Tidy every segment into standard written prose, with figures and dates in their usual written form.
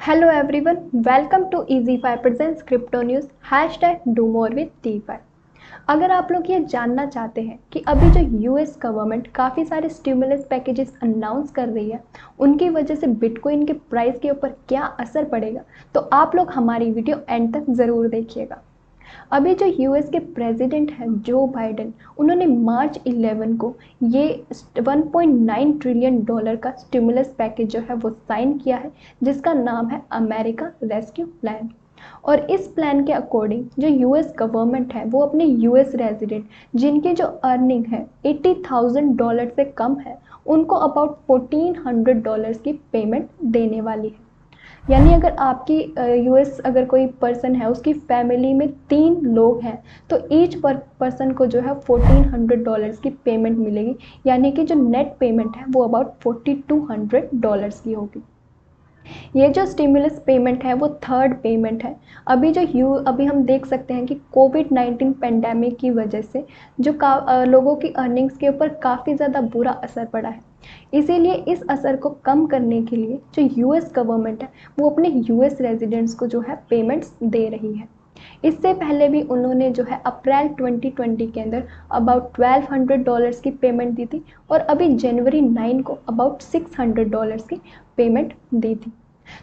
Hello everyone, welcome to Easy5 presents crypto news #DoMoreWithDeFi। अगर आप लोग ये जानना चाहते हैं कि अभी जो यूएस गवर्नमेंट काफ़ी सारे स्टिमुलस पैकेजेस अनाउंस कर रही है, उनकी वजह से बिटकॉइन के प्राइस के ऊपर क्या असर पड़ेगा, तो आप लोग हमारी वीडियो एंड तक ज़रूर देखिएगा। अभी जो यूएस के प्रेसिडेंट हैं जो बाइडेन, उन्होंने मार्च 11 को ये 1.9 ट्रिलियन डॉलर का स्टिमुलस पैकेज जो है वो साइन किया है, जिसका नाम है अमेरिका रेस्क्यू प्लान। और इस प्लान के अकॉर्डिंग जो यूएस गवर्नमेंट है वो अपने यूएस रेजिडेंट जिनकी जो अर्निंग है $80,000 से कम है, उनको अबाउट $1,400 की पेमेंट देने वाली है। यानी अगर आपकी यूएस अगर कोई पर्सन है, उसकी फैमिली में 3 लोग हैं, तो ईच पर्सन को जो है $1,400 की पेमेंट मिलेगी। यानी कि जो नेट पेमेंट है वो अबाउट $4,200 की होगी। ये जो स्टिमुलस पेमेंट है वो थर्ड पेमेंट है। अभी हम देख सकते हैं कि कोविड-19 पेंडेमिक की वजह से जो लोगों की अर्निंग्स के ऊपर काफ़ी ज़्यादा बुरा असर पड़ा है। इसीलिए इस असर को कम करने के लिए जो यूएस गवर्नमेंट है वो अपने यूएस रेजिडेंट्स को जो है पेमेंट्स दे रही है। इससे पहले भी उन्होंने जो है अप्रैल 2020 के अंदर अबाउट $1,200 की पेमेंट दी थी, और अभी जनवरी 9 को अबाउट $600 की पेमेंट दी थी।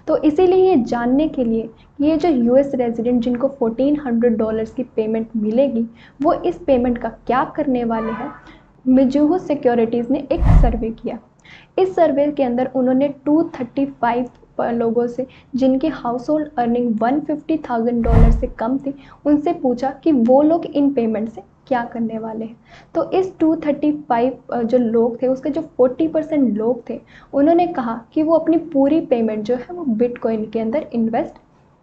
तो इसीलिए ये जानने के लिए ये जो यूएस रेजिडेंट जिनको $1,400 की पेमेंट मिलेगी, वो इस पेमेंट का क्या करने वाले हैं, मिजुहो सिक्योरिटीज़ ने एक सर्वे किया। इस सर्वे के अंदर उन्होंने 235 लोगों से जिनकी हाउस होल्ड अर्निंग $150,000 से कम थी, उनसे पूछा कि वो लोग इन पेमेंट से क्या करने वाले हैं। तो इस 235 जो लोग थे, उसके जो 40% लोग थे, उन्होंने कहा कि वो अपनी पूरी पेमेंट जो है वो बिटकॉइन के अंदर इन्वेस्ट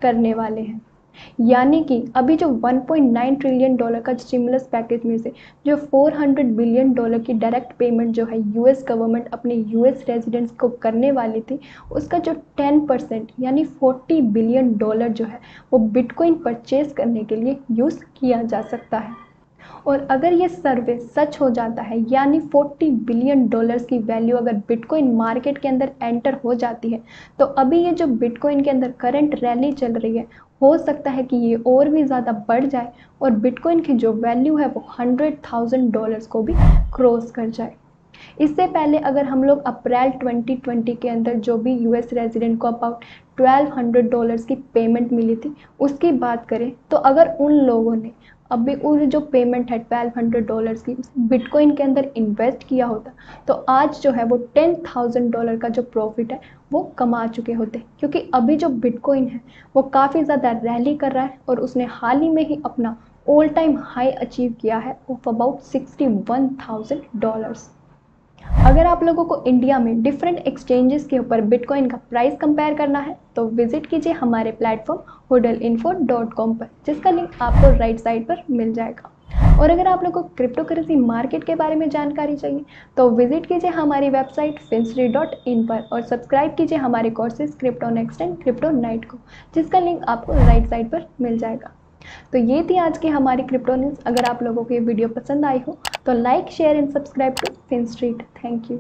करने वाले हैं। यानी कि अभी जो 1.9 ट्रिलियन डॉलर का स्टिमुलस पैकेज में से जो $400 बिलियन की डायरेक्ट पेमेंट जो है यूएस गवर्नमेंट अपने यूएस रेजिडेंट्स को करने वाली थी, उसका जो 10% यानी $40 बिलियन जो है वो बिटकॉइन परचेज करने के लिए यूज़ किया जा सकता है। और अगर ये सर्वे सच हो जाता है, यानी $40 बिलियन की वैल्यू अगर बिटकॉइन मार्केट के अंदर एंटर हो जाती है, तो अभी ये जो बिटकॉइन के अंदर करंट रैली चल रही है, हो सकता है कि ये और भी ज़्यादा बढ़ जाए और बिटकॉइन की जो वैल्यू है वो $100,000 को भी क्रॉस कर जाए। इससे पहले अगर हम लोग अप्रैल 2020 के अंदर जो भी यूएस रेजिडेंट को अबाउट $1,200 की पेमेंट मिली थी, उसकी बात करें, तो अगर उन लोगों ने अभी उन जो पेमेंट है $1,200 की बिटकॉइन के अंदर इन्वेस्ट किया होता, तो आज जो है वो $10,000 का जो प्रॉफिट है वो कमा चुके होते। क्योंकि अभी जो बिटकॉइन है वो काफ़ी ज़्यादा रैली कर रहा है और उसने हाल ही में ही अपना ऑल टाइम हाई अचीव किया है ऑफ अबाउट $61,000। अगर आप लोगों को इंडिया में डिफरेंट एक्सचेंजेस के ऊपर बिटकॉइन का प्राइस कंपेयर करना है, तो विजिट कीजिए हमारे प्लेटफॉर्म hodelinfo.com पर, जिसका लिंक आपको राइट साइड पर मिल जाएगा। और अगर आप लोगों को क्रिप्टो करेंसी मार्केट के बारे में जानकारी चाहिए, तो विजिट कीजिए हमारी वेबसाइट finsri.in पर और सब्सक्राइब कीजिए हमारे courses crypto next and crypto night को, जिसका लिंक आपको राइट साइड पर मिल जाएगा। तो ये थी आज की हमारी क्रिप्टो न्यूज़। अगर आप लोगों को ये वीडियो पसंद आई हो तो like, share and subscribe to Finstreet. Thank you.